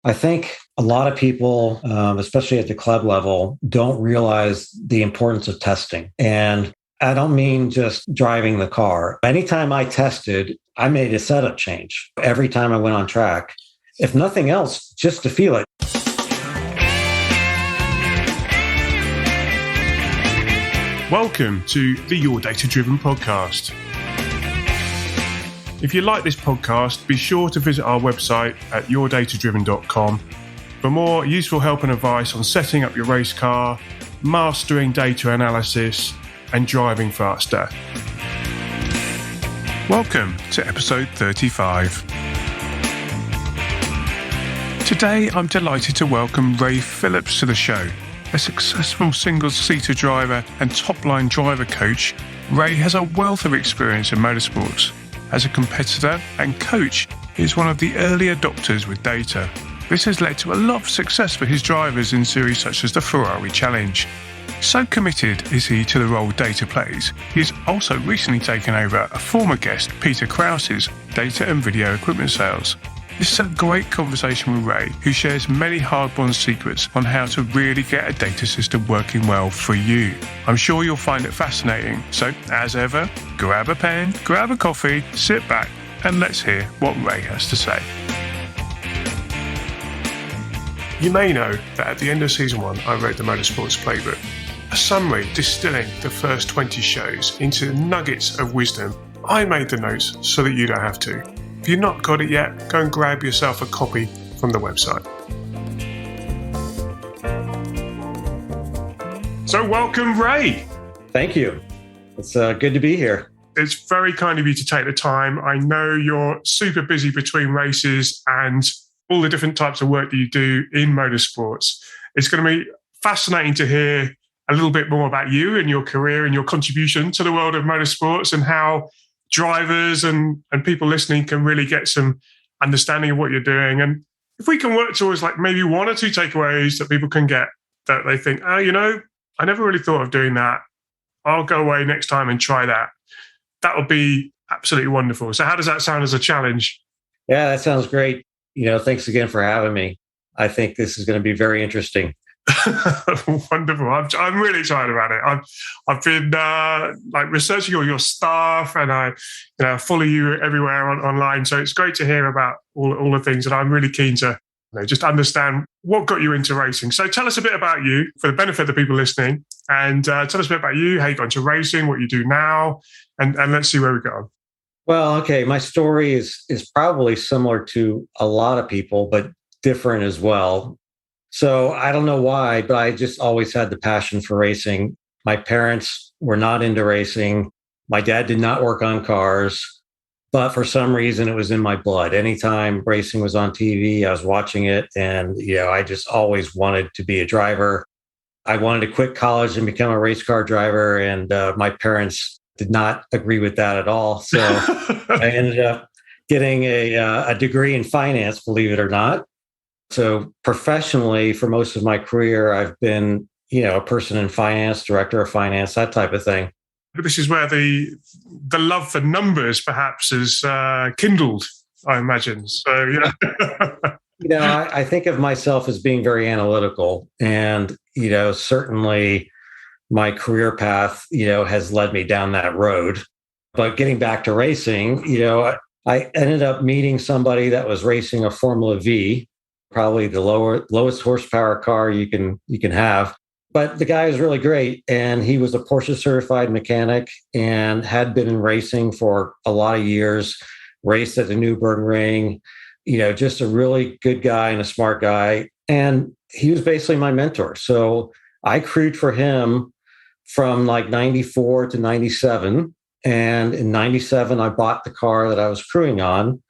I think a lot of people, especially at the club level, don't realize the importance of testing. And I don't mean just driving the car. Anytime I tested, I made a setup change every time I went on track. If nothing else, just to feel it. Welcome to the Your Data Driven podcast. If you like this podcast, be sure to visit our website at yourdatadriven.com for more useful help and advice on setting up your race car, mastering data analysis, and driving faster. Welcome to episode 35. Today, I'm delighted to welcome Ray Phillips to the show. A successful single-seater driver and top-line driver coach, Ray has a wealth of experience in motorsports. As a competitor and coach, he is one of the early adopters with data. This has led to a lot of success for his drivers in series such as the Ferrari Challenge. So committed is he to the role data plays, he has also recently taken over a former guest, Peter Krause's data and video equipment sales. This is a great conversation with Ray, who shares many hard-won secrets on how to really get a data system working well for you. I'm sure you'll find it fascinating. So, as ever, grab a pen, grab a coffee, sit back, and let's hear what Ray has to say. You may know that at the end of season 1, I wrote the Motorsports Playbook, a summary distilling the first 20 shows into nuggets of wisdom. I made the notes so that you don't have to. If you've not got it yet, go and grab yourself a copy from the website. So welcome, Ray. Thank you. It's good to be here. It's very kind of you to take the time. I know you're super busy between races and all the different types of work that you do in motorsports. It's going to be fascinating to hear a little bit more about you and your career and your contribution to the world of motorsports and how drivers and people listening can really get some understanding of what you're doing. And if we can work towards like maybe one or two takeaways that people can get that they think, oh, you know, I never really thought of doing that. I'll go away next time and try that. That would be absolutely wonderful. So how does that sound as a challenge? Yeah, that sounds great. Thanks again for having me. I think this is going to be very interesting. Wonderful. I'm really excited about it. I've been researching all your stuff, and I follow you everywhere online. So it's great to hear about all the things, and I'm really keen to just understand what got you into racing. So tell us a bit about you for the benefit of the people listening, and tell us a bit about you, how you got into racing, what you do now, and let's see where we go. Well, okay, my story is probably similar to a lot of people, but different as well. So I don't know why, but I just always had the passion for racing. My parents were not into racing. My dad did not work on cars, but for some reason it was in my blood. Anytime racing was on TV, I was watching it. And, I just always wanted to be a driver. I wanted to quit college and become a race car driver. And my parents did not agree with that at all. So I ended up getting a degree in finance, believe it or not. So professionally, for most of my career, I've been, a person in finance, director of finance, that type of thing. This is where the love for numbers perhaps is kindled, I imagine. So, I think of myself as being very analytical, and, certainly my career path, has led me down that road. But getting back to racing, I ended up meeting somebody that was racing a Formula V, probably the lowest horsepower car you can have. But the guy was really great. And he was a Porsche certified mechanic and had been in racing for a lot of years, raced at the Nürburgring, just a really good guy and a smart guy. And he was basically my mentor. So I crewed for him from like 94 to 97. And in 97, I bought the car that I was crewing on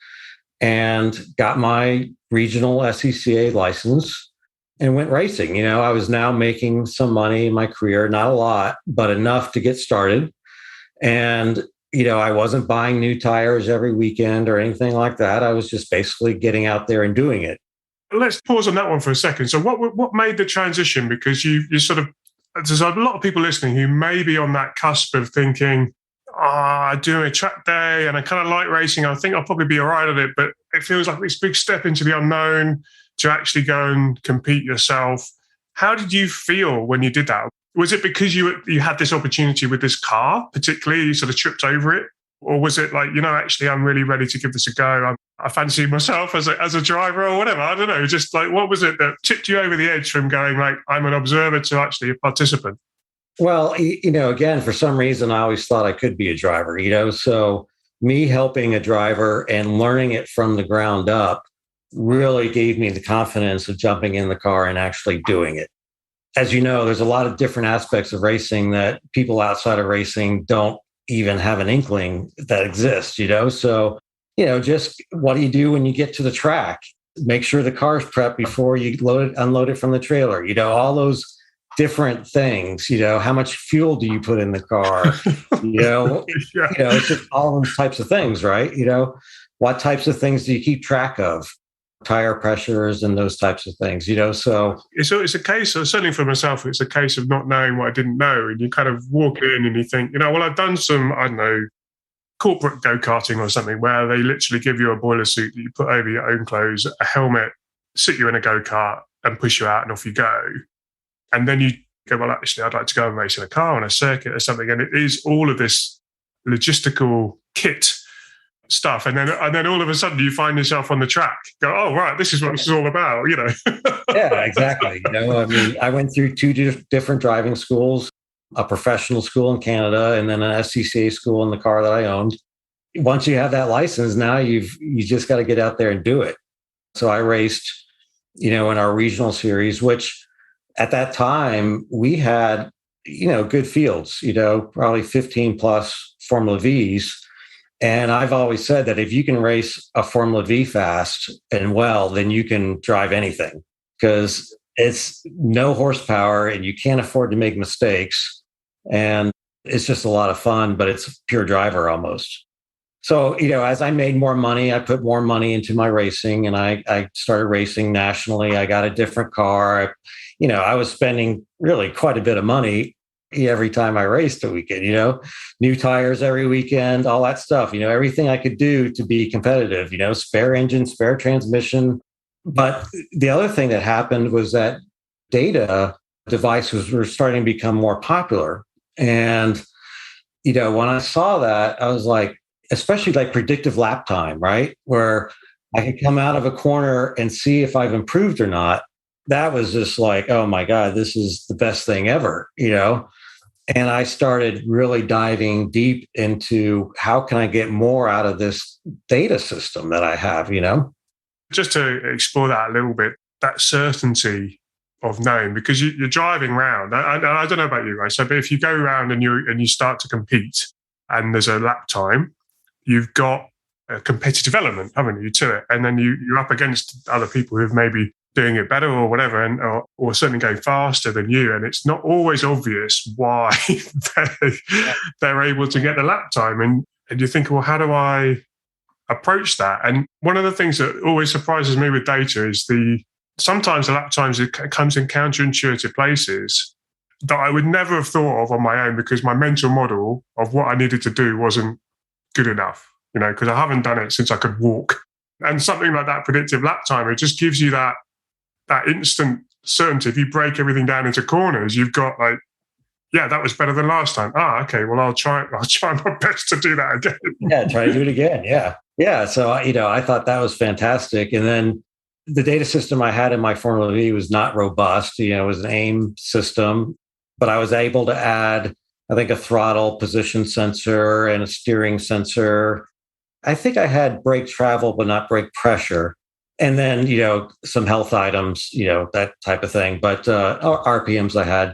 and got my regional SCCA license and went racing. I was now making some money in my career, not a lot, but enough to get started. And, I wasn't buying new tires every weekend or anything like that. I was just basically getting out there and doing it. Let's pause on that one for a second. So what made the transition? Because you sort of, there's a lot of people listening who may be on that cusp of thinking, doing a track day and I kind of like racing. I think I'll probably be all right at it, but it feels like this big step into the unknown. to actually go and compete yourself. How did you feel when you did that? Was it because you had this opportunity with this car, particularly, you sort of tripped over it? Or was it like, actually, I'm really ready to give this a go. I fancy myself as a driver or whatever. I don't know. Just like, what was it that tipped you over the edge from going like, I'm an observer to actually a participant? Well, again, for some reason, I always thought I could be a driver, so me helping a driver and learning it from the ground up really gave me the confidence of jumping in the car and actually doing it. As you know, there's a lot of different aspects of racing that people outside of racing don't even have an inkling that exists, So, just what do you do when you get to the track? Make sure the car's prepped before you unload it from the trailer, all those different things, how much fuel do you put in the car? It's just all those types of things, right? What types of things do you keep track of? Tire pressures and those types of things, so it's a case of, certainly for myself, it's a case of not knowing what I didn't know. And you kind of walk in and you think, well, I've done some, I don't know, corporate go-karting or something where they literally give you a boiler suit that you put over your own clothes, a helmet, sit you in a go-kart and push you out and off you go. And then you go, well, actually, I'd like to go and race in a car on a circuit or something. And it is all of this logistical kit stuff. And then all of a sudden you find yourself on the track. Go, oh, right, this is what this is all about, Yeah, exactly. I went through two different driving schools, a professional school in Canada and then an SCCA school in the car that I owned. Once you have that license, now you just got to get out there and do it. So I raced, in our regional series, which at that time we had, good fields, probably 15 plus Formula Vs. And I've always said that if you can race a Formula V fast and well, then you can drive anything because it's no horsepower and you can't afford to make mistakes. And it's just a lot of fun, but it's pure driver almost. So, as I made more money, I put more money into my racing and I started racing nationally. I got a different car. I was spending really quite a bit of money every time I raced a weekend, new tires every weekend, all that stuff, everything I could do to be competitive, spare engine, spare transmission. But the other thing that happened was that data devices were starting to become more popular. And, when I saw that, I was like, especially like predictive lap time, right? Where I could come out of a corner and see if I've improved or not. That was just like, oh my God, this is the best thing ever, And I started really diving deep into how can I get more out of this data system that I have, Just to explore that a little bit, that certainty of knowing, because you're driving around. I don't know about you, right? So, but if you go around and you start to compete and there's a lap time, you've got a competitive element, haven't you, to it? And then you're up against other people who've maybe doing it better or whatever, and or certainly going faster than you. And it's not always obvious why they're able to get the lap time. And you think, well, how do I approach that? And one of the things that always surprises me with data is sometimes the lap times, it comes in counterintuitive places that I would never have thought of on my own because my mental model of what I needed to do wasn't good enough, because I haven't done it since I could walk. And something like that predictive lap time, it just gives you that instant certainty. If you break everything down into corners, you've got like, yeah, that was better than last time. Okay, well, I'll try my best to do that again. Yeah, try to do it again. Yeah. So, I thought that was fantastic. And then the data system I had in my Formula V was not robust. It was an AIM system, but I was able to add, I think, a throttle position sensor and a steering sensor. I think I had brake travel, but not brake pressure. And then, some health items, that type of thing. But RPMs I had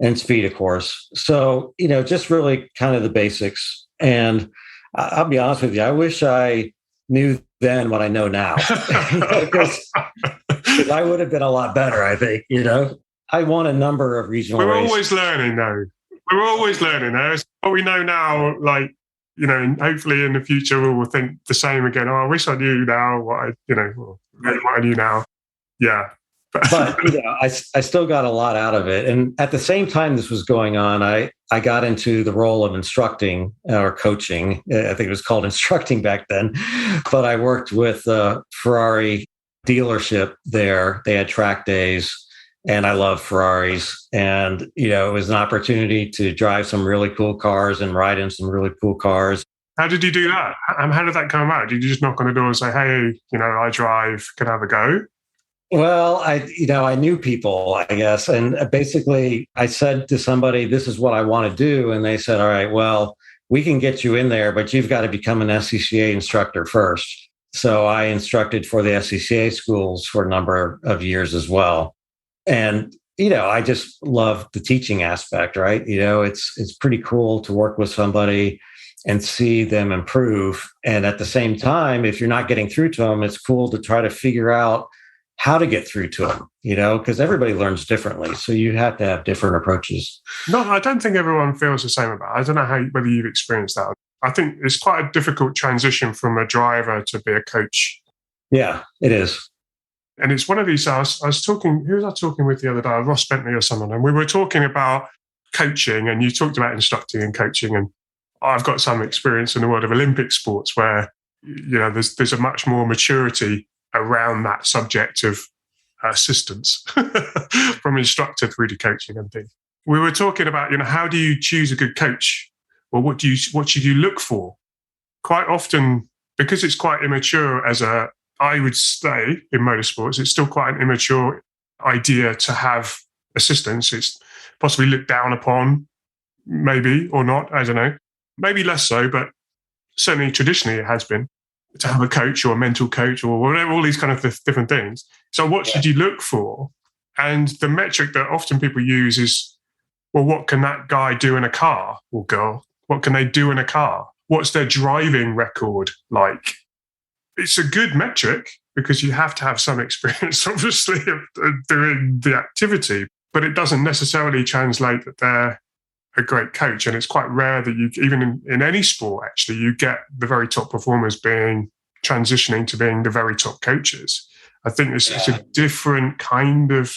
and speed, of course. So, just really kind of the basics. And I'll be honest with you, I wish I knew then what I know now. Because I would have been a lot better, I think, I won a number of regional races. We're always learning, though. We're always learning. It's what we know now, like, hopefully in the future we'll think the same again. Oh, I wish I knew now what I knew now. Yeah. But I still got a lot out of it. And at the same time this was going on, I got into the role of instructing or coaching. I think it was called instructing back then. But I worked with Ferrari dealership there. They had track days, and I love Ferraris. And, it was an opportunity to drive some really cool cars and ride in some really cool cars. How did you do that? How did that come about? Did you just knock on the door and say, hey, I drive, can I have a go? Well, I knew people, I guess. And basically I said to somebody, this is what I want to do. And they said, all right, well, we can get you in there, but you've got to become an SCCA instructor first. So I instructed for the SCCA schools for a number of years as well. And, I just love the teaching aspect, right? It's pretty cool to work with somebody and see them improve. And at the same time, if you're not getting through to them, it's cool to try to figure out how to get through to them, because everybody learns differently. So you have to have different approaches. No, I don't think everyone feels the same about it. I don't know whether you've experienced that. I think it's quite a difficult transition from a driver to be a coach. Yeah, it is. And it's one of these, I was talking, who was I talking with the other day? Ross Bentley or someone. And we were talking about coaching, and you talked about instructing and coaching. And I've got some experience in the world of Olympic sports where, there's a much more maturity around that subject of assistance from instructor through to coaching and things. We were talking about, how do you choose a good coach? Or what should you look for? Quite often, because it's quite immature I would say in motorsports, it's still quite an immature idea to have assistance. It's possibly looked down upon, maybe, or not, I don't know. Maybe less so, but certainly traditionally it has been, to have a coach or a mental coach or whatever, all these kind of different things. So what should you look for? And the metric that often people use is, well, what can that guy do in a car or girl? What can they do in a car? What's their driving record like? It's a good metric because you have to have some experience, obviously, of doing the activity, but it doesn't necessarily translate that they're a great coach. And it's quite rare that you, even in any sport, actually, you get the very top performers transitioning to being the very top coaches. I think it's a different kind of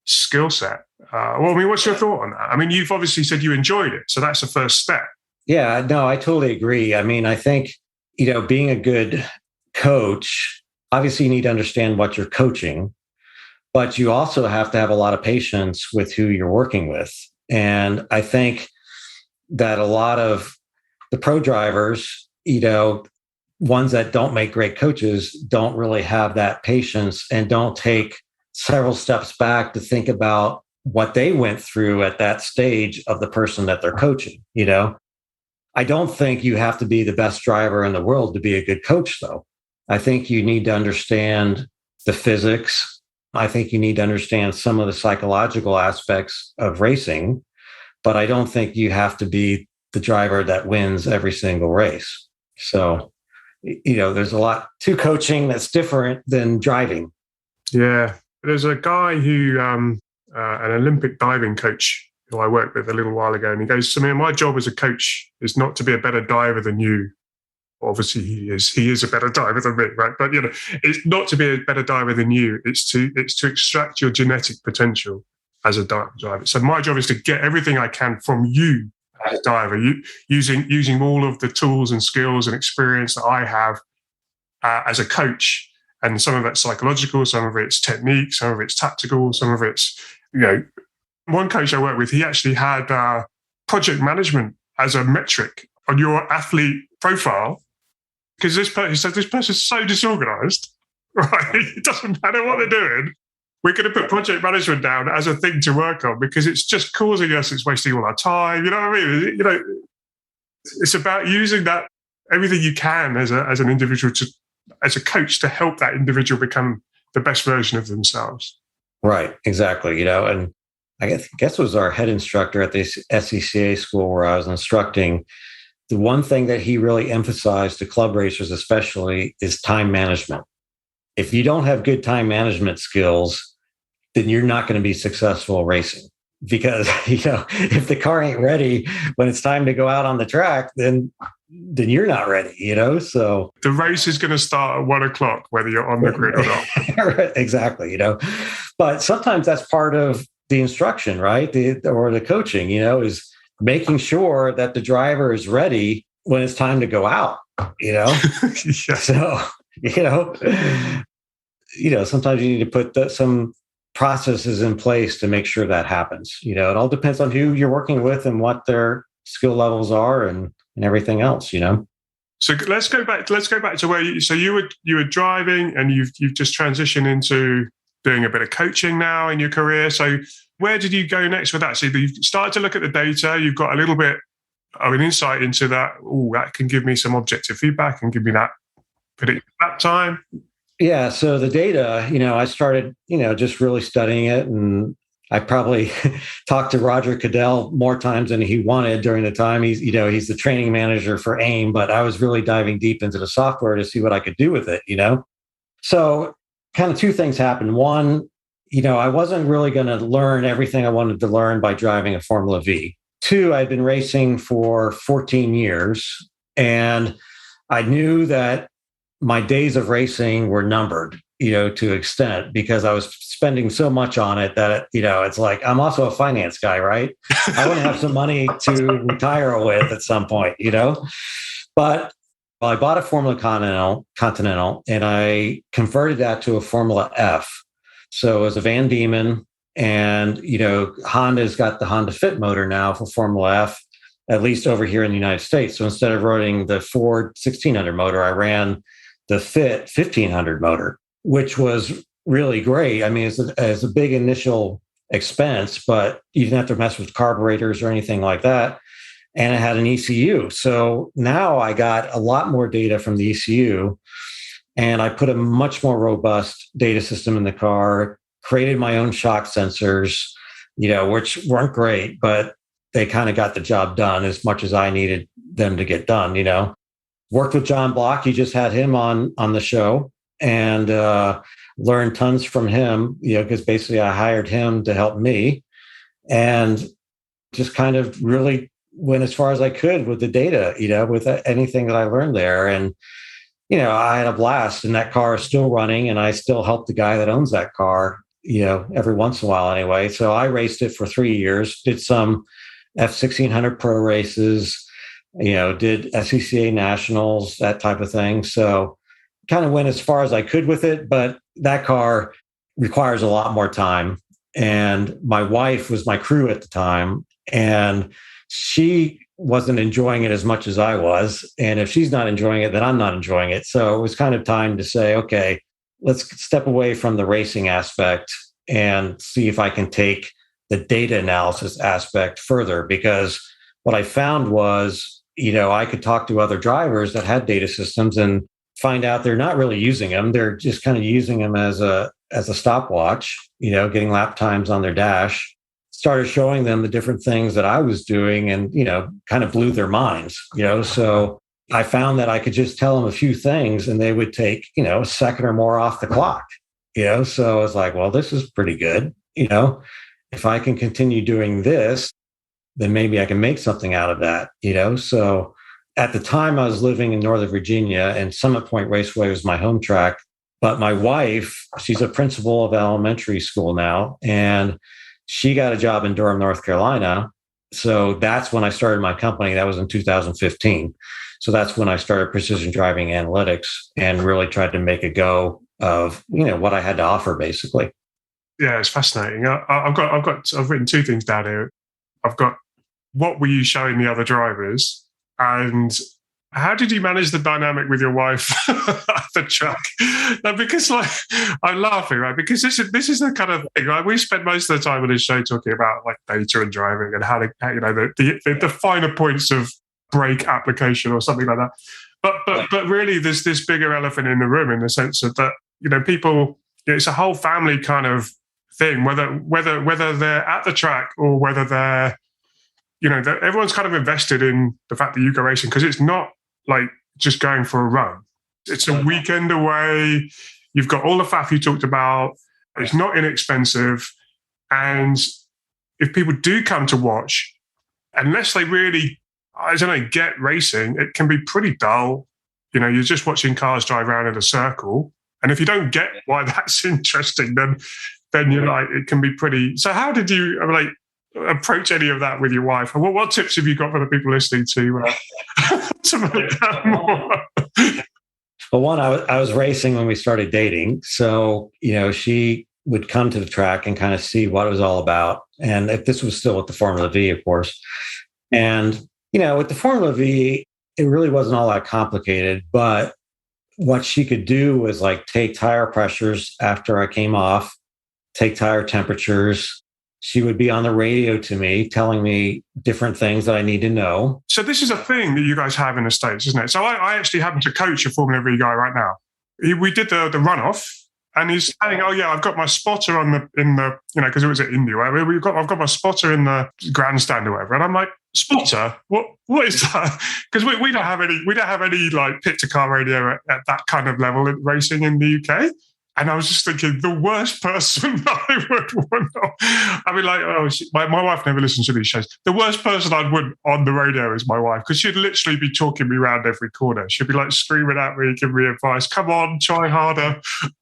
skill set. What's your thought on that? I mean, you've obviously said you enjoyed it, so that's the first step. Yeah, no, I totally agree. I mean, I think, being a good coach, obviously you need to understand what you're coaching, but you also have to have a lot of patience with who you're working with. And I think that a lot of the pro drivers, ones that don't make great coaches, don't really have that patience and don't take several steps back to think about what they went through at that stage of the person that they're coaching. I don't think you have to be the best driver in the world to be a good coach, though. I think you need to understand the physics. I think you need to understand some of the psychological aspects of racing, but I don't think you have to be the driver that wins every single race. So, there's a lot to coaching that's different than driving. Yeah. There's a guy who, an Olympic diving coach who I worked with a little while ago, and he goes to me, my job as a coach is not to be a better diver than you. Obviously he is a better diver than me, right? But it's not to be a better diver than you. It's to extract your genetic potential as a diver. So my job is to get everything I can from you as a diver, using all of the tools and skills and experience that I have as a coach. And some of it's psychological, some of it's technique, some of it's tactical, some of it's, one coach I worked with, he actually had project management as a metric on your athlete profile. Because this person's so disorganized, right? It doesn't matter what they're doing. We're going to put project management down as a thing to work on because it's just causing us, it's wasting all our time. You know what I mean? It's about using that, everything you can as an individual, as a coach, to help that individual become the best version of themselves. Right, exactly. And I guess it was our head instructor at the SCCA school where I was instructing. The one thing that he really emphasized to club racers especially is time management. If you don't have good time management skills, then you're not going to be successful racing. Because, if the car ain't ready when it's time to go out on the track, then you're not ready, So the race is going to start at 1:00, whether you're on the grid or not. Exactly, But sometimes that's part of the instruction, right? Or the coaching, is making sure that the driver is ready when it's time to go out, Yeah. So, sometimes you need to put some processes in place to make sure that happens. It all depends on who you're working with and what their skill levels are and everything else. So let's go back to where you were driving, and you've just transitioned into doing a bit of coaching now in your career. So where did you go next with that? So you've started to look at the data. You've got a little bit of an insight into that. Oh, that can give me some objective feedback and give me that predict that time. Yeah. So the data, I started, just really studying it, and I probably talked to Roger Cadell more times than he wanted during the time. He's the training manager for AIM, but I was really diving deep into the software to see what I could do with it, So kind of two things happened. One, I wasn't really going to learn everything I wanted to learn by driving a Formula V. Two, I'd been racing for 14 years, and I knew that my days of racing were numbered, to extent, because I was spending so much on it that, it's like, I'm also a finance guy, right? I want to have some money to retire with at some point, But I bought a Formula Continental, and I converted that to a Formula F. So it was a Van Diemen, and, Honda's got the Honda Fit motor now for Formula F, at least over here in the United States. So instead of running the Ford 1600 motor, I ran the Fit 1500 motor, which was really great. I mean, it's a big initial expense, but you didn't have to mess with carburetors or anything like that. And it had an ECU. So now I got a lot more data from the ECU, and I put a much more robust data system in the car, created my own shock sensors, which weren't great, but they kind of got the job done as much as I needed them to get done. Worked with John Block. He just had him on the show, and learned tons from him, because basically I hired him to help me, and just kind of really went as far as I could with the data, with anything that I learned there. And, I had a blast, and that car is still running, and I still help the guy that owns that car, every once in a while anyway. So I raced it for 3 years, did some F1600 Pro races, did SCCA nationals, that type of thing. So kind of went as far as I could with it, but that car requires a lot more time. And my wife was my crew at the time, and she wasn't enjoying it as much as I was. And if she's not enjoying it, then I'm not enjoying it. So it was kind of time to say, okay, let's step away from the racing aspect and see if I can take the data analysis aspect further. Because what I found was, I could talk to other drivers that had data systems and find out they're not really using them. They're just kind of using them as a stopwatch, getting lap times on their dash. Started showing them the different things that I was doing, and, kind of blew their minds, So I found that I could just tell them a few things, and they would take, a second or more off the clock, So I was like, well, this is pretty good. If I can continue doing this, then maybe I can make something out of that, So at the time I was living in Northern Virginia, and Summit Point Raceway was my home track. But my wife, she's a principal of elementary school now, and she got a job in Durham, North Carolina. So that's when I started my company. That was in 2015. So that's when I started Precision Driving Analytics and really tried to make a go of, what I had to offer, basically. Yeah, it's fascinating. I've written two things down here. I've got, what were you showing the other drivers, and how did you manage the dynamic with your wife at the track? Because, I'm laughing, right? Because this is the kind of thing, right? We spend most of the time on this show talking about data and driving and how the finer points of brake application or something like that. But really, there's this bigger elephant in the room, in the sense that people, it's a whole family kind of thing. Whether they're at the track or whether they're, everyone's kind of invested in the fact that you go racing, because it's not like just going for a run. It's a weekend away. You've got all the faff you talked about. It's not inexpensive. And if people do come to watch, unless they really, get racing, it can be pretty dull. You're just watching cars drive around in a circle. And if you don't get why that's interesting, then you're like, it can be pretty. So how did you approach any of that with your wife? What tips have you got for the people listening to make that more? Well, one, I was racing when we started dating. So, she would come to the track and kind of see what it was all about. And if this was still with the Formula V, of course. And, with the Formula V, it really wasn't all that complicated. But what she could do was like take tire pressures after I came off, take tire temperatures. She would be on the radio to me, telling me different things that I need to know. So this is a thing that you guys have in the States, isn't it? So I actually happen to coach a Formula V guy right now. We did the runoff, and he's saying, "Oh yeah, I've got my spotter because it was at India. Right? I've got my spotter in the grandstand or whatever." And I'm like, "Spotter? What is that?" Because we don't have any like pit to car radio at that kind of level in racing in the UK. And I was just thinking, the worst person I would want. I mean, like, my wife never listens to these shows. The worst person I'd want on the radio is my wife, because she'd literally be talking me around every corner. She'd be like screaming at me, giving me advice. Come on, try harder.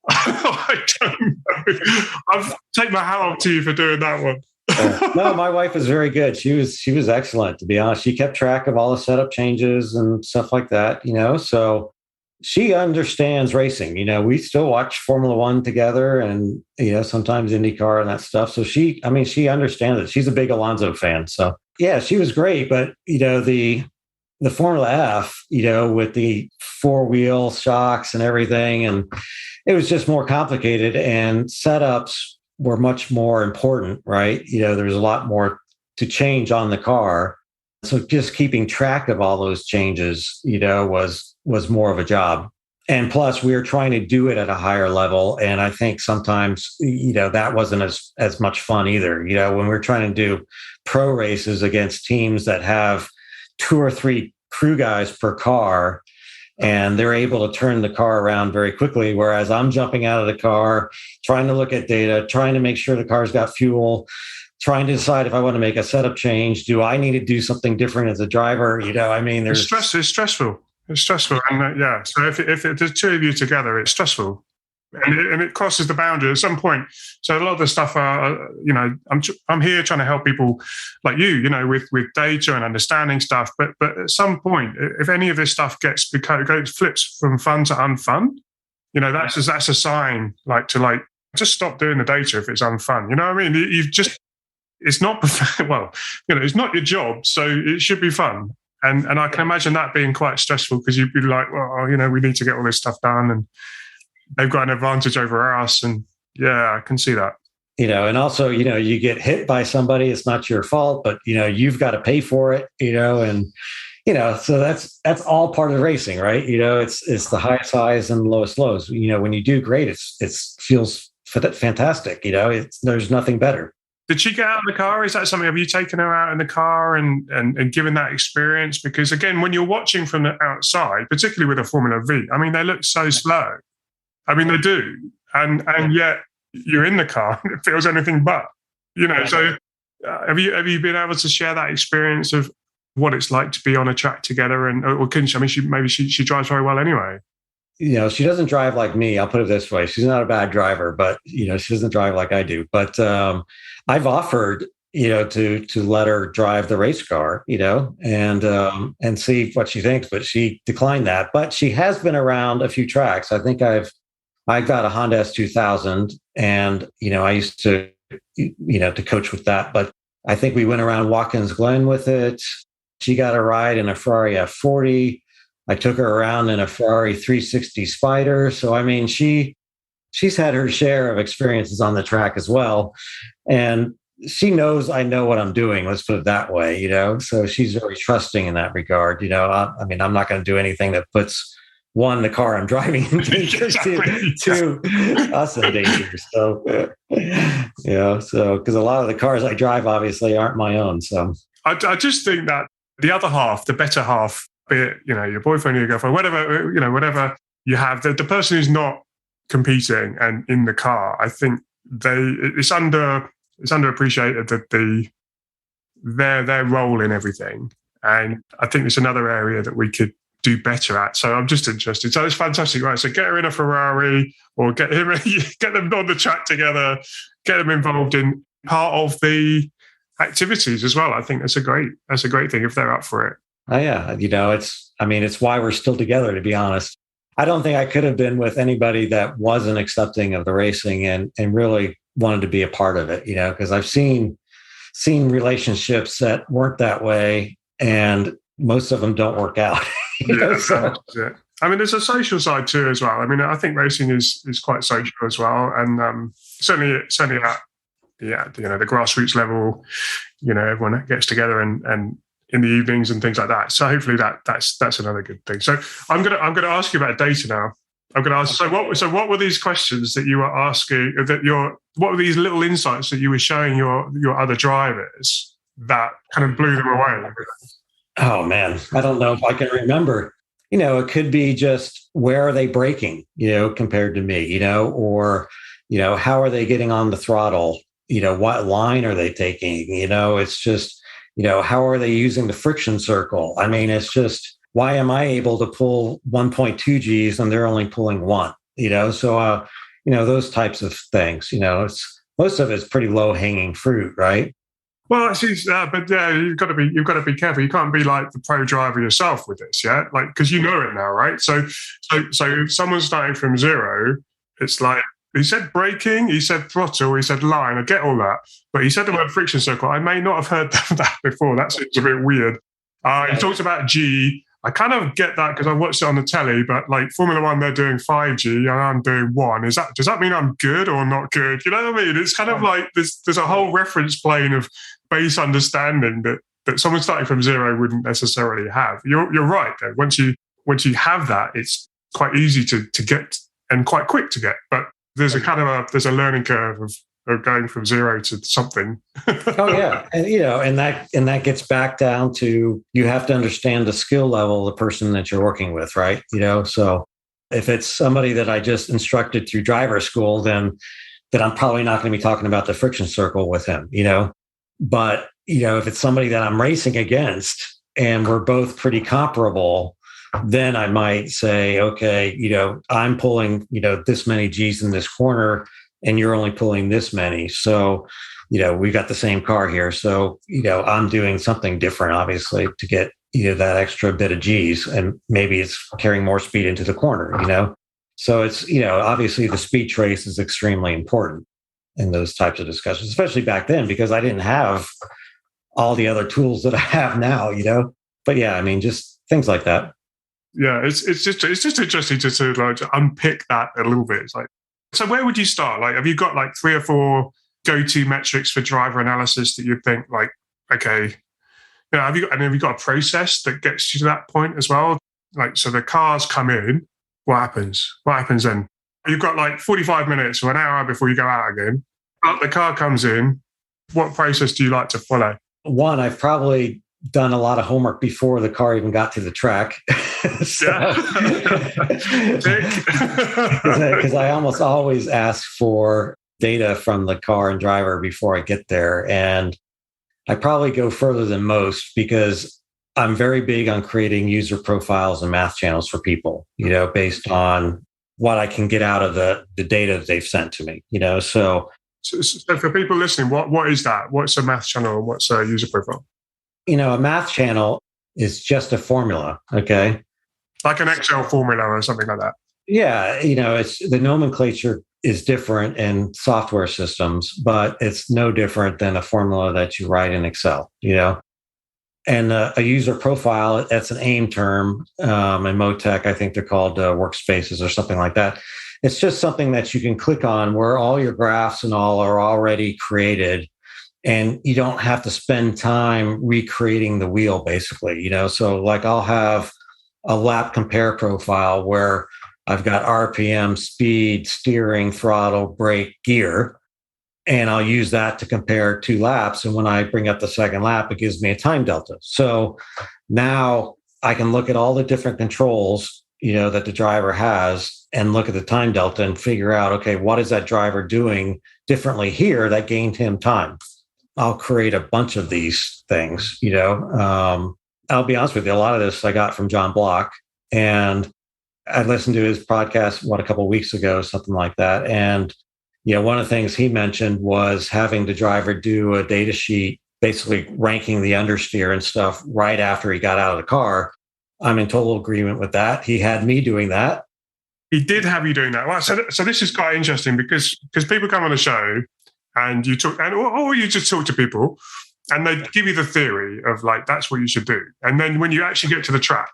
I don't know. I'll take my hat off to you for doing that one. No, my wife was very good. She was excellent, to be honest. She kept track of all the setup changes and stuff like that, so she understands racing. We still watch Formula One together and, sometimes IndyCar and that stuff. So she understands it. She's a big Alonso fan. So yeah, she was great. But, the Formula F, with the 4-wheel shocks and everything, and it was just more complicated, and setups were much more important, right? There's a lot more to change on the car. So just keeping track of all those changes, was more of a job. And plus, we were trying to do it at a higher level. And I think sometimes, that wasn't as much fun either. When we're trying to do pro races against teams that have 2 or 3 crew guys per car, and they're able to turn the car around very quickly, whereas I'm jumping out of the car, trying to look at data, trying to make sure the car's got fuel, trying to decide if I want to make a setup change. Do I need to do something different as a driver? There's It's stressful. It's stressful. And yeah, so if there's 2 of you together, it's stressful. And it crosses the boundary at some point. So a lot of the stuff, I'm here trying to help people like you, with data and understanding stuff. But at some point, if any of this stuff flips from fun to unfun, that's a sign to just stop doing the data if it's unfun. You know what I mean? It's not it's not your job, so it should be fun. And I can imagine that being quite stressful, because you'd be like, well, we need to get all this stuff done, and they've got an advantage over us. And yeah, I can see that. And also, you get hit by somebody, it's not your fault, but, you've got to pay for it, and, so that's all part of racing, right? It's the highest highs and lowest lows. When you do great, it feels fantastic. There's nothing better. Did she get out of the car? Is that something? Have you taken her out in the car and given that experience? Because again, when you're watching from the outside, particularly with a Formula V, they look so slow. They do. And yet you're in the car and it feels anything but, So have you been able to share that experience of what it's like to be on a track together? Or can she, she drives very well anyway. She doesn't drive like me. I'll put it this way. She's not a bad driver, but, she doesn't drive like I do. But I've offered, to let her drive the race car, and see what she thinks, but she declined that. But she has been around a few tracks. I think I got a Honda S2000, and, I used to, to coach with that. But I think we went around Watkins Glen with it. She got a ride in a Ferrari F40. I took her around in a Ferrari 360 Spider. So, she's had her share of experiences on the track as well. And she knows I know what I'm doing. Let's put it that way, So she's very trusting in that regard. I'm not going to do anything that puts, one, the car I'm driving in danger, two, us in danger. So, because a lot of the cars I drive obviously aren't my own. So I just think that the other half, the better half, be it, your boyfriend, your girlfriend, whatever you have, the person who's not competing and in the car, I think it's underappreciated that their role in everything. And I think it's another area that we could do better at. So I'm just interested. So it's fantastic, right? So get her in a Ferrari, or get them on the track together, get them involved in part of the activities as well. I think that's a great thing if they're up for it. Oh yeah, it's why we're still together, to be honest. I don't think I could have been with anybody that wasn't accepting of the racing and really wanted to be a part of it, because I've seen relationships that weren't that way, and most of them don't work out. So. Yeah. I mean, there's a social side too as well. I mean, I think racing is quite social as well, and certainly at the grassroots level, everyone gets together and in the evenings and things like that. So hopefully that's another good thing. So I'm gonna ask you about data now. I'm going to ask. So what were these questions that you were asking? What were these little insights that you were showing your other drivers that kind of blew them away? Oh man, I don't know if I can remember. It could be just where are they braking, compared to me, or how are they getting on the throttle? What line are they taking? It's just, how are they using the friction circle? I mean, it's just, why am I able to pull 1.2 Gs and they're only pulling 1? So those types of things. It's most of it's pretty low hanging fruit, right? Well, but you've got to be careful. You can't be like the pro driver yourself with this, yeah. Like, because it now, right? So if someone's starting from zero, it's like he said braking, he said throttle, he said line. I get all that, but he said the word friction circle. I may not have heard that before. That seems a bit weird. He talked about G. I kind of get that because I watched it on the telly, but like Formula One, they're doing 5G and I'm doing 1. Does that mean I'm good or not good? You know what I mean? It's kind of like there's a whole reference plane of base understanding that someone starting from zero wouldn't necessarily have. You're right though. Once you have that, it's quite easy to get and quite quick to get. But there's a learning curve of going from zero to something. Oh yeah, and that gets back down to you have to understand the skill level of the person that you're working with, right? So if it's somebody that I just instructed through driver school, then I'm probably not going to be talking about the friction circle with him, But if it's somebody that I'm racing against and we're both pretty comparable, then I might say, okay, I'm pulling this many G's in this corner, and you're only pulling this many. So, we've got the same car here. So, I'm doing something different, obviously, to get, that extra bit of G's, and maybe it's carrying more speed into the corner, So it's, obviously the speed trace is extremely important in those types of discussions, especially back then, because I didn't have all the other tools that I have now, But yeah, I mean, just things like that. Yeah, it's just interesting to unpick that a little bit. It's like, so where would you start? Like, have you got like 3 or 4 go-to metrics for driver analysis that you think like, okay, have you got a process that gets you to that point as well? Like, so the cars come in, what happens? What happens then? You've got like 45 minutes or an hour before you go out again. But the car comes in. What process do you like to follow? One, I've probably done a lot of homework before the car even got to the track. Because I almost always ask for data from the car and driver before I get there. And I probably go further than most because I'm very big on creating user profiles and math channels for people, based on what I can get out of the data that they've sent to me, So for people listening, what is that? What's a math channel and what's a user profile? A math channel is just a formula, okay? Like an Excel formula or something like that. Yeah, it's the nomenclature is different in software systems, but it's no different than a formula that you write in Excel, And a user profile, that's an AIM term. In Motec, I think they're called workspaces or something like that. It's just something that you can click on where all your graphs and all are already created. And you don't have to spend time recreating the wheel, basically, So like I'll have a lap compare profile where I've got RPM, speed, steering, throttle, brake, gear, and I'll use that to compare 2 laps. And when I bring up the second lap, it gives me a time delta. So now I can look at all the different controls, that the driver has and look at the time delta and figure out, okay, what is that driver doing differently here that gained him time? I'll create a bunch of these things, I'll be honest with you. A lot of this I got from John Block, and I listened to his podcast, a couple of weeks ago, something like that. And, one of the things he mentioned was having the driver do a data sheet, basically ranking the understeer and stuff right after he got out of the car. I'm in total agreement with that. He had me doing that. He did have you doing that. Well, so this is quite interesting because people come on the show and you talk, or you just talk to people and they give you the theory of like, that's what you should do. And then when you actually get to the track,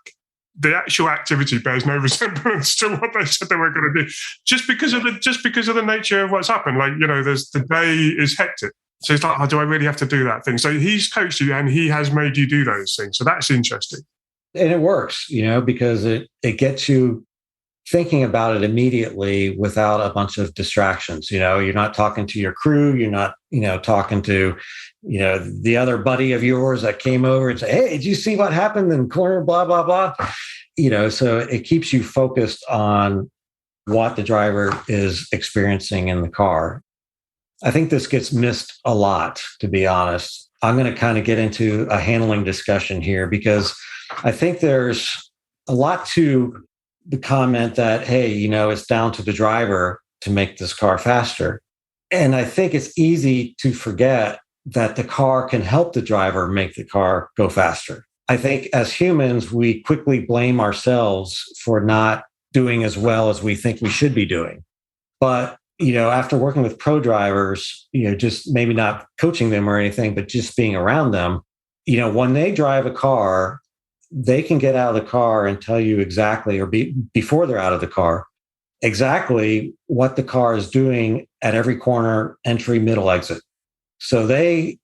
the actual activity bears no resemblance to what they said they were going to do, just because of the nature of what's happened. Like, there's the day is hectic. So it's like, oh, do I really have to do that thing? So he's coached you and he has made you do those things. So that's interesting. And it works, because it gets you thinking about it immediately without a bunch of distractions. You're not talking to your crew. You're not, talking to, the other buddy of yours that came over and say, hey, did you see what happened in corner, blah, blah, blah. So it keeps you focused on what the driver is experiencing in the car. I think this gets missed a lot, to be honest. I'm going to kind of get into a handling discussion here because I think there's a lot to the comment that, hey, it's down to the driver to make this car faster. And I think it's easy to forget that the car can help the driver make the car go faster. I think as humans, we quickly blame ourselves for not doing as well as we think we should be doing. But, after working with pro drivers, just maybe not coaching them or anything, but just being around them, when they drive a car, they can get out of the car and tell you exactly, or before they're out of the car, exactly what the car is doing at every corner, entry, middle, exit. So they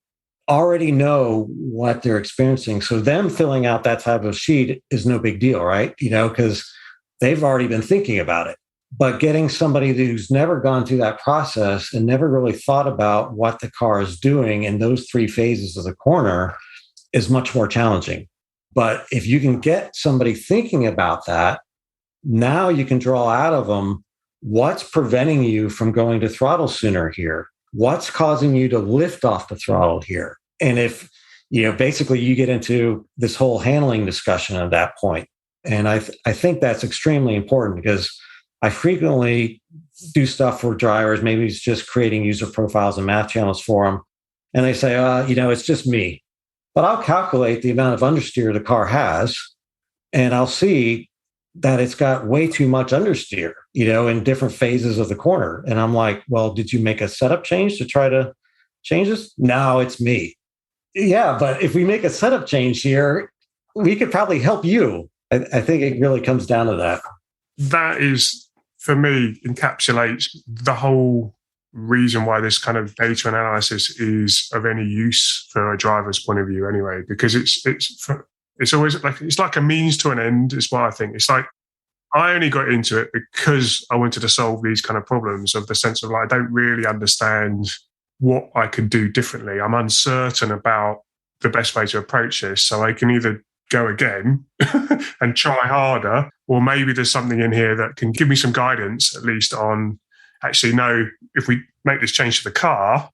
already know what they're experiencing. So them filling out that type of sheet is no big deal, right? Because they've already been thinking about it. But getting somebody who's never gone through that process and never really thought about what the car is doing in those three phases of the corner is much more challenging. But if you can get somebody thinking about that, now you can draw out of them what's preventing you from going to throttle sooner here. What's causing you to lift off the throttle here? And if, basically you get into this whole handling discussion at that point. And I think that's extremely important because I frequently do stuff for drivers. Maybe it's just creating user profiles and math channels for them. And they say, it's just me. But I'll calculate the amount of understeer the car has, and I'll see that it's got way too much understeer, in different phases of the corner. And I'm like, well, did you make a setup change to try to change this? No, it's me. Yeah, but if we make a setup change here, we could probably help you. I think it really comes down to that. That is, for me, encapsulates the whole reason why this kind of data analysis is of any use for a driver's point of view anyway, because it's always like, it's like a means to an end is what I think. It's like, I only got into it because I wanted to solve these kind of problems of the sense of like, I don't really understand what I could do differently. I'm uncertain about the best way to approach this. So I can either go again and try harder, or maybe there's something in here that can give me some guidance, at least on actually, no, if we make this change to the car,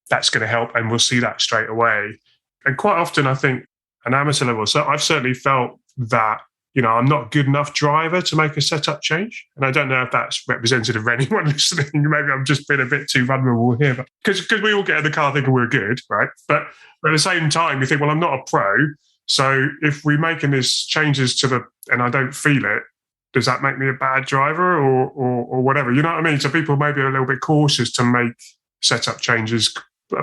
that's going to help. And we'll see that straight away. And quite often, I think an amateur level, so I've certainly felt that, I'm not a good enough driver to make a setup change. And I don't know if that's representative of anyone listening. Maybe I'm just being a bit too vulnerable here, but because we all get in the car thinking we're good, right? But at the same time, you think, well, I'm not a pro. So if we're making these changes and I don't feel it, does that make me a bad driver or whatever? You know what I mean? So people may be a little bit cautious to make setup changes.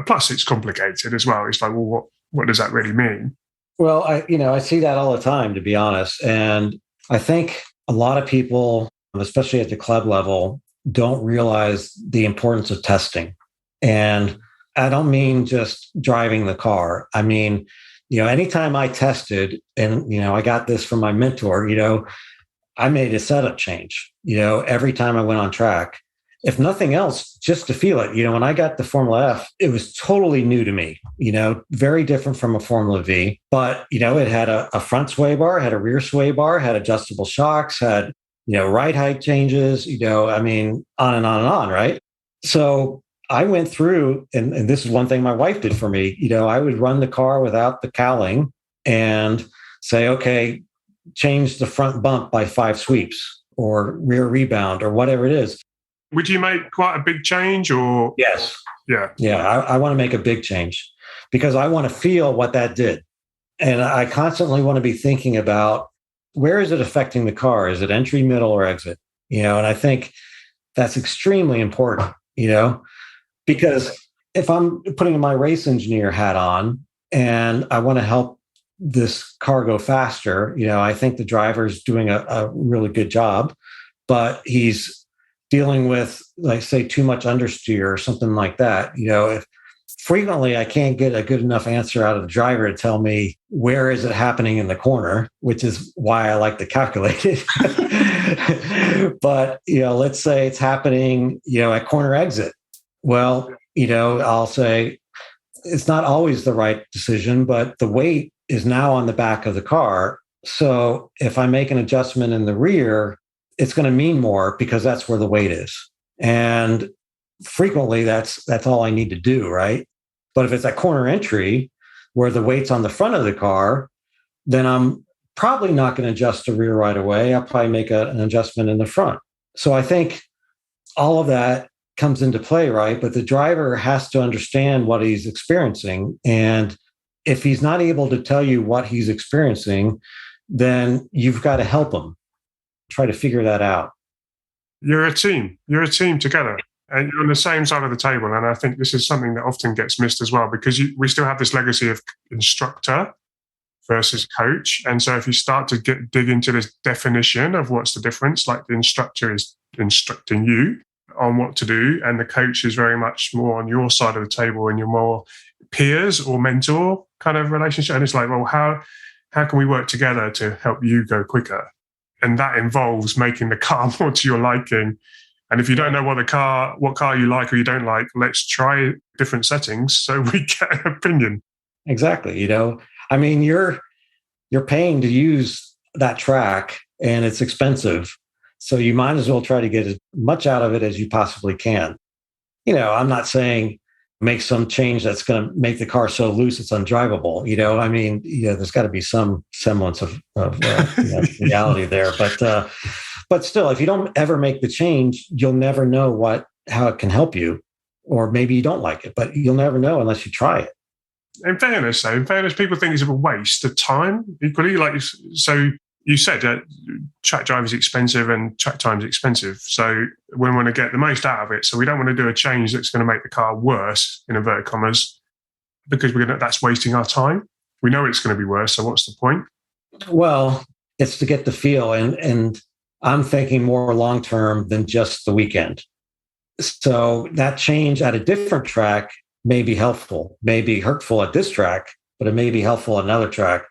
Plus, it's complicated as well. It's like, well, what does that really mean? Well, I see that all the time, to be honest. And I think a lot of people, especially at the club level, don't realize the importance of testing. And I don't mean just driving the car. I mean, anytime I tested, and, I got this from my mentor, I made a setup change, every time I went on track. If nothing else, just to feel it. When I got the Formula F, it was totally new to me, very different from a Formula V. But, it had a front sway bar, had a rear sway bar, had adjustable shocks, had, ride height changes, on and on and on, right? So I went through, and this is one thing my wife did for me, I would run the car without the cowling and say, okay, change the front bump by 5 sweeps or rear rebound or whatever it is. Would you make quite a big change or? Yes. Yeah. Yeah. I want to make a big change because I want to feel what that did. And I constantly want to be thinking about, where is it affecting the car? Is it entry, middle, or exit? And I think that's extremely important, because if I'm putting my race engineer hat on and I want to help this car go faster, I think the driver's doing a really good job, but he's dealing with, like, say, too much understeer or something like that. If frequently I can't get a good enough answer out of the driver to tell me where is it happening in the corner, which is why I like to calculate it. But, let's say it's happening, at corner exit. Well, I'll say it's not always the right decision, but the weight is now on the back of the car. So if I make an adjustment in the rear, it's going to mean more because that's where the weight is. And frequently that's all I need to do, right? But if it's at corner entry where the weight's on the front of the car, then I'm probably not going to adjust the rear right away. I'll probably make an adjustment in the front. So I think all of that comes into play, right? But the driver has to understand what he's experiencing. And if he's not able to tell you what he's experiencing, then you've got to help him try to figure that out. You're a team. You're a team together. And you're on the same side of the table. And I think this is something that often gets missed as well, because we still have this legacy of instructor versus coach. And so if you start to dig into this definition of what's the difference, like the instructor is instructing you on what to do, and the coach is very much more on your side of the table, and you're more peers or mentor kind of relationship. And it's like, well, how can we work together to help you go quicker? And that involves making the car more to your liking. And if you don't know what car you like or you don't like, let's try different settings so we get an opinion. Exactly. I mean, you're paying to use that track and it's expensive. So you might as well try to get as much out of it as you possibly can. I'm not saying make some change that's going to make the car so loose it's undrivable. I mean, there's got to be some semblance of reality there. But still, if you don't ever make the change, you'll never know how it can help you. Or maybe you don't like it, but you'll never know unless you try it. In fairness, people think it's a waste of time. Equally, so you said that track drive is expensive and track time is expensive. So we want to get the most out of it. So we don't want to do a change that's going to make the car worse, in inverted commas, because that's wasting our time. We know it's going to be worse. So what's the point? Well, it's to get the feel. And I'm thinking more long-term than just the weekend. So that change at a different track may be helpful, may be hurtful at this track, but it may be helpful at another track.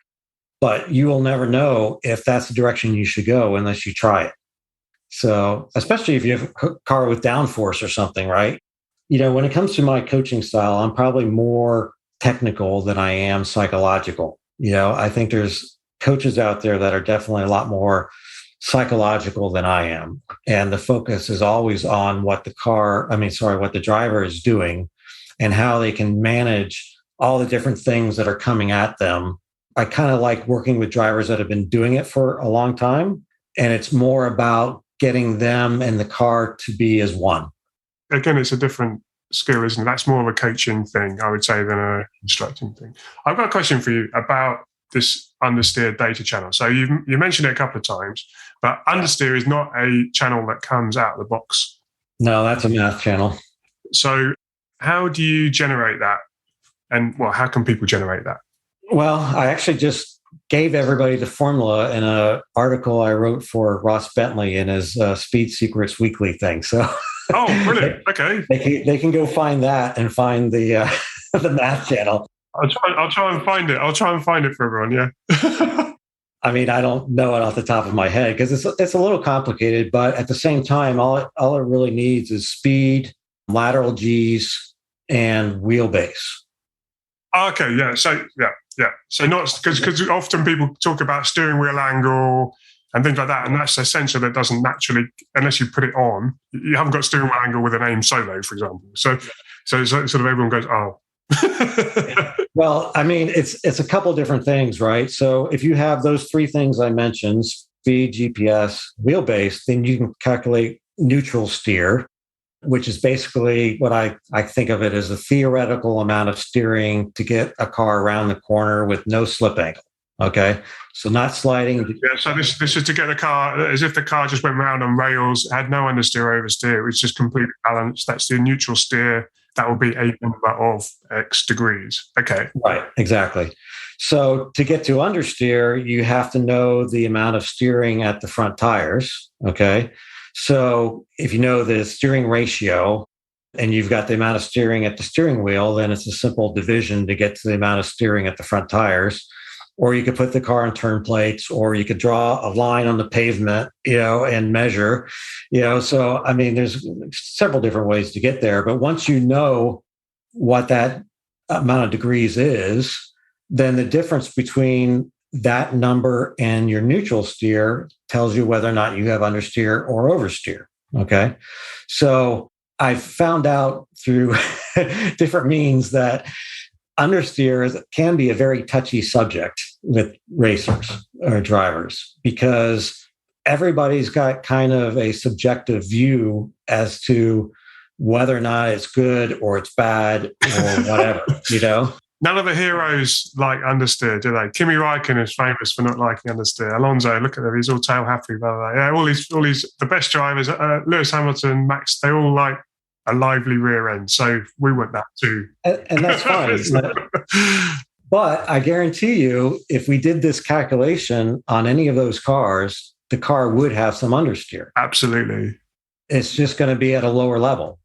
But you will never know if that's the direction you should go unless you try it. So, especially if you have a car with downforce or something, right? When it comes to my coaching style, I'm probably more technical than I am psychological. I think there's coaches out there that are definitely a lot more psychological than I am. And the focus is always on what the driver is doing and how they can manage all the different things that are coming at them. I kind of like working with drivers that have been doing it for a long time. And it's more about getting them and the car to be as one. Again, it's a different skill, isn't it? That's more of a coaching thing, I would say, than an instructing thing. I've got a question for you about this understeer data channel. So you mentioned it a couple of times, but understeer is not a channel that comes out of the box. No, that's a math channel. So how do you generate that? And how can people generate that? Well, I actually just gave everybody the formula in an article I wrote for Ross Bentley in his Speed Secrets Weekly thing. So, brilliant! Okay, they can go find that and find the the math channel. I'll try and find it. I'll try and find it for everyone. Yeah. I mean, I don't know it off the top of my head because it's a little complicated, but at the same time, all it really needs is speed, lateral G's, and wheelbase. Okay, yeah. So not because often people talk about steering wheel angle and things like that, and that's a sensor that doesn't naturally, unless you put it on, you haven't got steering wheel angle with an aim solo, for example. So sort of everyone goes, oh. Well, I mean, it's a couple of different things, right? So if you have those three things I mentioned, speed, GPS, wheelbase, then you can calculate neutral steer, which is basically what I think of it as a theoretical amount of steering to get a car around the corner with no slip angle. Okay. So not sliding. Yeah, so this is to get the car, as if the car just went round on rails, had no understeer, oversteer. It was just completely balanced. That's the neutral steer. That will be a number of X degrees. Okay. Right, exactly. So to get to understeer, you have to know the amount of steering at the front tires. Okay. So if you know the steering ratio and you've got the amount of steering at the steering wheel, then it's a simple division to get to the amount of steering at the front tires. Or you could put the car on turn plates, or you could draw a line on the pavement, and measure, So, I mean, there's several different ways to get there. But once you know what that amount of degrees is, then the difference between that number and your neutral steer tells you whether or not you have understeer or oversteer. Okay. So I found out through different means that understeer can be a very touchy subject with racers or drivers, because everybody's got kind of a subjective view as to whether or not it's good or it's bad or whatever. None of the heroes like understeer, do they? Kimi Räikkönen is famous for not liking understeer. Alonso, look at him, he's all tail happy, by the way. Yeah, all these the best drivers, Lewis Hamilton, Max, they all like a lively rear end. So we want that too. And that's fine. But I guarantee you, if we did this calculation on any of those cars, the car would have some understeer. Absolutely. It's just going to be at a lower level.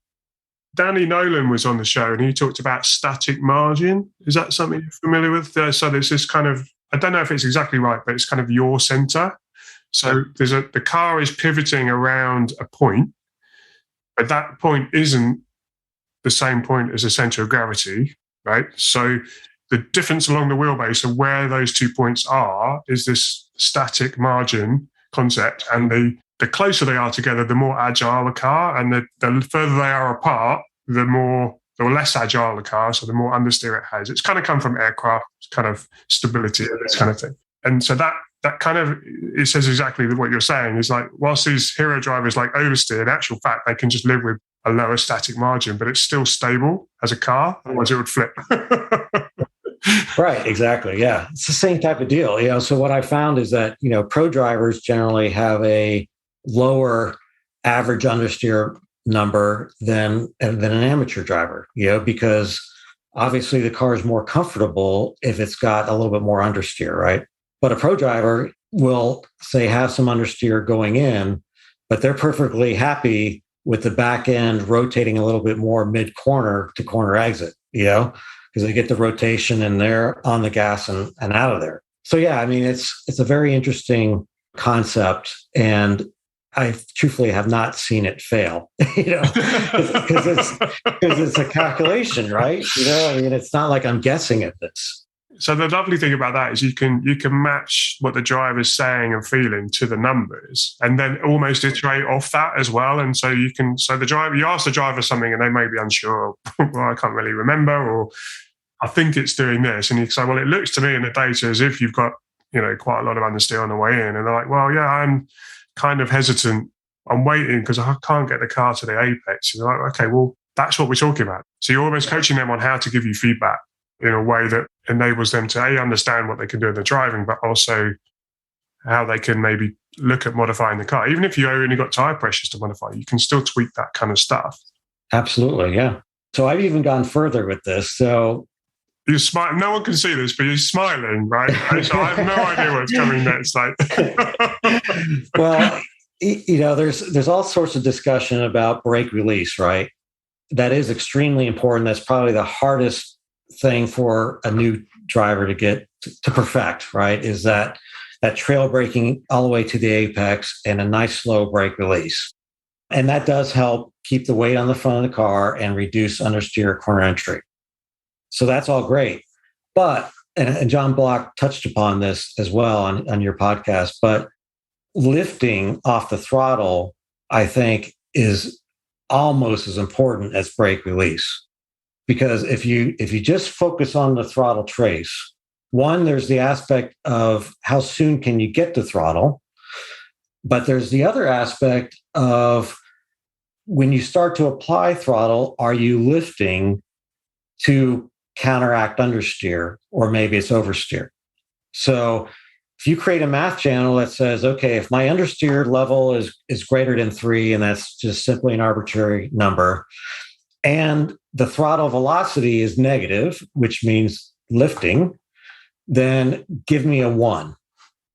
Danny Nolan was on the show and he talked about static margin. Is that something you're familiar with? So there's this kind of, I don't know if it's exactly right, but it's kind of yaw center. So the car is pivoting around a point, but that point isn't the same point as the center of gravity, right? So the difference along the wheelbase of where those 2 points are is this static margin concept. And the closer they are together, the more agile the car, and the further they are apart, the less agile the car, so the more understeer it has. It's kind of come from aircraft kind of stability and this kind of thing. And so that kind of, it says exactly what you're saying, is like, whilst these hero drivers like oversteer, in actual fact, they can just live with a lower static margin, but it's still stable as a car, otherwise it would flip. Right, exactly. Yeah. It's the same type of deal. So what I found is that, pro drivers generally have a lower average understeer number than an amateur driver, because obviously the car is more comfortable if it's got a little bit more understeer, right? But a pro driver will, say, have some understeer going in, but they're perfectly happy with the back end rotating a little bit more mid-corner to corner exit, because they get the rotation and they're on the gas and out of there. So, yeah, I mean, it's a very interesting concept. And I truthfully have not seen it fail, because it's a calculation, right? I mean, it's not like I'm guessing at this. So the lovely thing about that is you can match what the driver's saying and feeling to the numbers, and then almost iterate off that as well. And so you ask the driver something and they may be unsure. Well, I can't really remember, or I think it's doing this. And you say, well, it looks to me in the data as if you've got, quite a lot of understeer on the way in. And they're like, well, yeah, I'm kind of hesitant. I'm waiting because I can't get the car to the apex. And they're like, okay, well, that's what we're talking about. So you're almost coaching them on how to give you feedback in a way that enables them to understand what they can do in the driving, but also how they can maybe look at modifying the car. Even if you only got tire pressures to modify, you can still tweak that kind of stuff. Absolutely, yeah. So I've even gone further with this. So you're smiling. No one can see this, but you're smiling, right? So I have no idea what's coming next. Well, there's all sorts of discussion about brake release, right? That is extremely important. That's probably the hardest thing for a new driver to get to perfect, right? Is that trail braking all the way to the apex and a nice slow brake release. And that does help keep the weight on the front of the car and reduce understeer corner entry. So that's all great. But, and John Block touched upon this as well on your podcast, but lifting off the throttle, I think, is almost as important as brake release. Because if you just focus on the throttle trace, one, there's the aspect of how soon can you get to throttle, but there's the other aspect of when you start to apply throttle, are you lifting to counteract understeer, or maybe it's oversteer? So if you create a math channel that says, okay, if my understeer level is greater than 3, and that's just simply an arbitrary number, and the throttle velocity is negative, which means lifting, then give me a 1.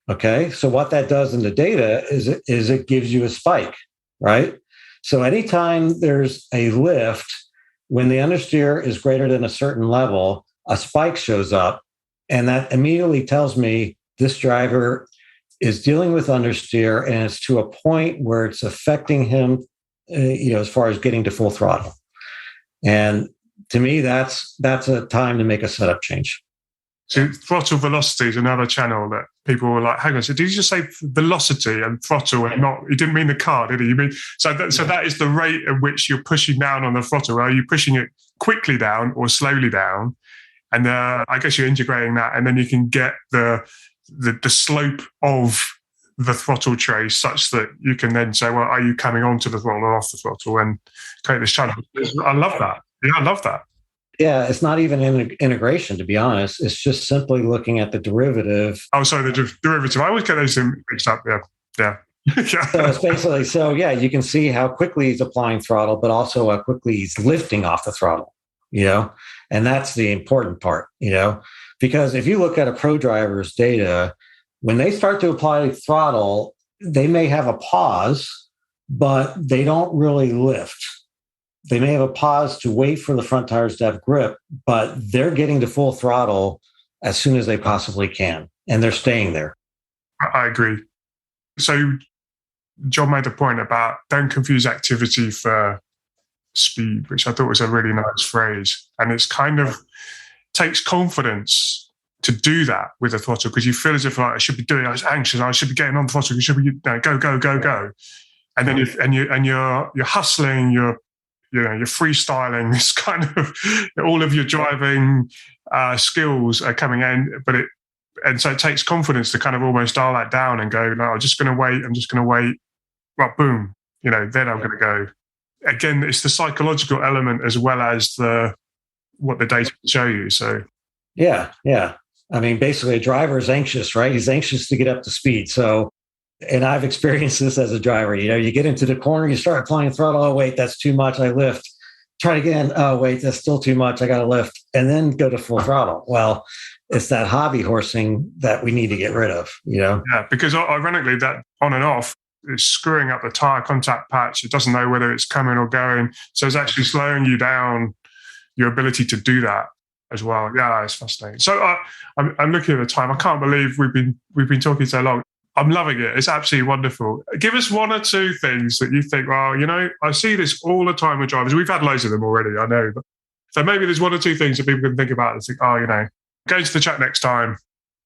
Okay. So what that does in the data is it gives you a spike, right? So anytime there's a lift, when the understeer is greater than a certain level, a spike shows up. And that immediately tells me this driver is dealing with understeer, and it's to a point where it's affecting him, as far as getting to full throttle. And to me, that's a time to make a setup change. So throttle velocity is another channel that people were like, hang on, so did you just say velocity and throttle and not, you didn't mean the car, did you? You mean, so that is the rate at which you're pushing down on the throttle. Are you pushing it quickly down or slowly down? And I guess you're integrating that, and then you can get the slope of the throttle trace such that you can then say, well, are you coming onto the throttle or off the throttle, and create this channel. I love that. Yeah, I love that. Yeah, it's not even an integration, to be honest. It's just simply looking at the derivative. Oh, sorry, the derivative. I always get those mixed up. Yeah. So it's basically, you can see how quickly he's applying throttle, but also how quickly he's lifting off the throttle, and that's the important part, because if you look at a pro driver's data, when they start to apply throttle, they may have a pause, but they don't really lift. They may have a pause to wait for the front tires to have grip, but they're getting to full throttle as soon as they possibly can, and they're staying there. I agree. So John made the point about don't confuse activity for speed, which I thought was a really nice phrase. And it's kind of takes confidence to do that with a throttle, because you feel as if I should be doing, I was anxious, I should be getting on the throttle, you should be go. And then you're hustling, you're freestyling, this kind of all of your driving skills are coming in, and so it takes confidence to kind of almost dial that down and go, no, I'm just going to wait. Well, boom, then I'm going to go. Again, it's the psychological element as well as what the data can show you. So, yeah. I mean, basically, a driver is anxious, right? He's anxious to get up to speed. So, and I've experienced this as a driver. You get into the corner, you start applying throttle. Oh, wait, that's too much. I lift. Try it again. Oh, wait, that's still too much. I got to lift, and then go to full throttle. Well, it's that hobby horsing that we need to get rid of. Yeah, because ironically, that on and off is screwing up the tire contact patch. It doesn't know whether it's coming or going, so it's actually slowing you down your ability to do that as well. Yeah, it's fascinating. So I'm looking at the time. I can't believe we've been talking so long. I'm loving it. It's absolutely wonderful. Give us one or two things that you think, well, I see this all the time with drivers. We've had loads of them already, I know. But, so maybe there's one or two things that people can think about and think, go to the track next time.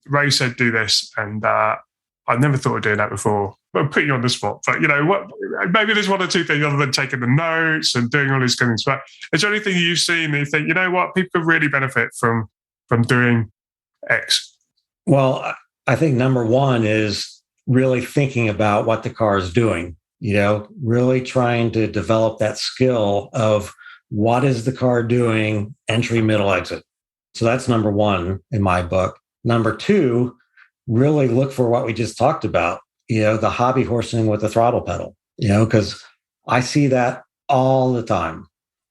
Ray said do this, and I've never thought of doing that before. I'm putting you on the spot. But, what? Maybe there's one or two things other than taking the notes and doing all these things. But is there anything you've seen that you think, what, people could really benefit from doing X? Well, I think number one is really thinking about what the car is doing, really trying to develop that skill of what is the car doing, entry, middle, exit. So that's number one in my book. Number two, really look for what we just talked about, the hobby horsing with the throttle pedal, because I see that all the time.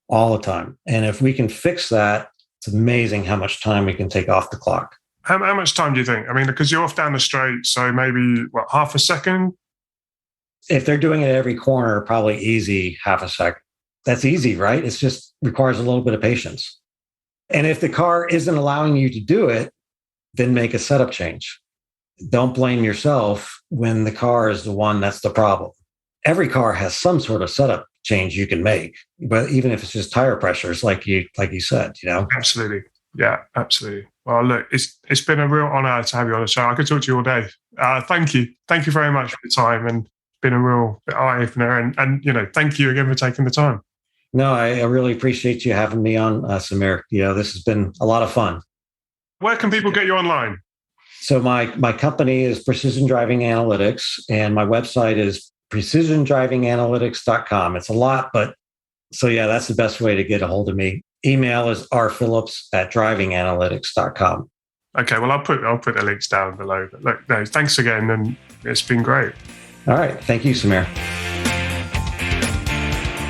And if we can fix that, it's amazing how much time we can take off the clock. How much time do you think? I mean, because you're off down the straight, so maybe, half a second? If they're doing it every corner, probably easy, half a second. That's easy, right? It just requires a little bit of patience. And if the car isn't allowing you to do it, then make a setup change. Don't blame yourself when the car is the one that's the problem. Every car has some sort of setup change you can make, but even if it's just tire pressures, like you said, Absolutely. Yeah, absolutely. Well, look, it's been a real honor to have you on the show. I could talk to you all day. Thank you. Thank you very much for your time. And it's been a real eye-opener. And thank you again for taking the time. No, I really appreciate you having me on, Samir. This has been a lot of fun. Where can people get you online? So my company is Precision Driving Analytics, and my website is precisiondrivinganalytics.com. It's a lot, but so that's the best way to get a hold of me. Email is rphillips@drivinganalytics.com. Okay, well, I'll put the links down below. But look, no, thanks again, and it's been great. All right. Thank you, Samir.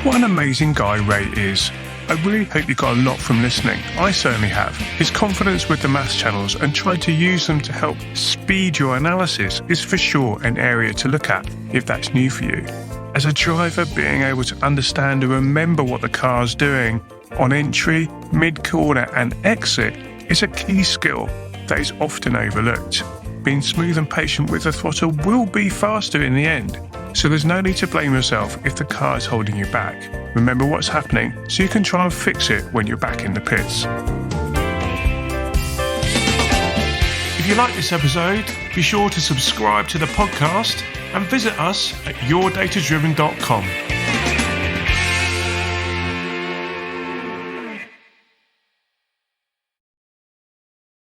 What an amazing guy Ray is. I really hope you got a lot from listening. I certainly have. His confidence with the maths channels and trying to use them to help speed your analysis is for sure an area to look at if that's new for you. As a driver, being able to understand and remember what the car's doing on entry, mid-corner and exit is a key skill that is often overlooked. Being smooth and patient with the throttle will be faster in the end, so there's no need to blame yourself if the car is holding you back. Remember what's happening so you can try and fix it when you're back in the pits. If you like this episode, be sure to subscribe to the podcast and visit us at yourdatadriven.com.